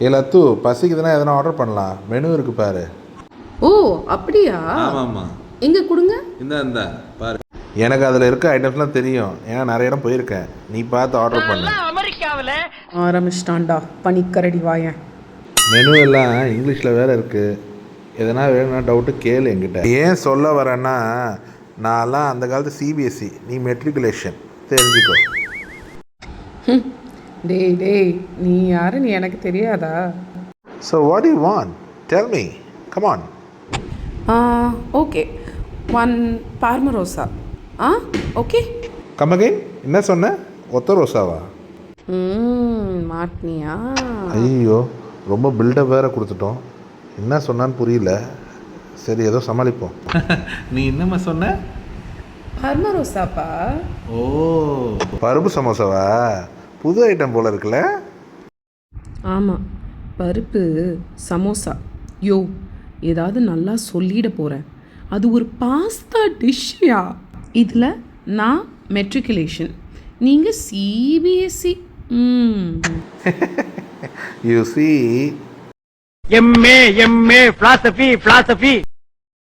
லத்து பசிக்குதுன்னா எதனா ஆர்டர் பண்ணலாம், மெனு இருக்கு பாரு. ஓ அப்படியா? ஆமாம்மா. எங்க கொடுங்க. இந்த பாரு. எனக்கு அதில் இருக்க ஐட்டம்ஸ்லாம் தெரியும், ஏன்னா நிறைய இடம் போயிருக்கேன். நீ பார்த்து ஆர்டர் பண்ணு. அமெரிக்காவில் ஆரம்பிச்சிட்டான்டா பனிக்கரடி வாயன். மெனு எல்லாம் இங்கிலீஷில் வேறு இருக்குது. எதனா வேணும்னா டவுட்டு கேளு என்கிட்ட. ஏன் சொல்ல வரேன்னா, நான்லாம் அந்த காலத்து சிபிஎஸ்சி, நீ மெட்ரிகுலேஷன், தெரிஞ்சுக்கோ. டேய் நீ யாருன்னு எனக்கு தெரியாதா? So what you want, tell me, come on. Okay, 1 பார்ம ரோசா. ஓகே. Come again. என்ன சொன்ன? ஒத்த ரோசாவா? மாட்னியா? ஐயோ, ரொம்ப பில்டப் வேறு கொடுத்துட்டோம். என்ன சொன்னான்னு புரியல. சரி, ஏதோ சமாளிப்போம். நீ என்னம்மா சொன்ன? பார்ம ரோசாப்பா. ஓ, பருப்பு சமோசாவா? புது ஐட்டம் போல் இருக்குல்ல. ஆமாம், பருப்பு சமோசா. யோ, ஏதாவது நல்லா சொல்லிட போகிறேன். அது ஒரு பாஸ்தா டிஷ்ஷா. இதில் நான் மெட்ரிகுலேஷன், நீங்கள் CBSE. You see, MA philosophy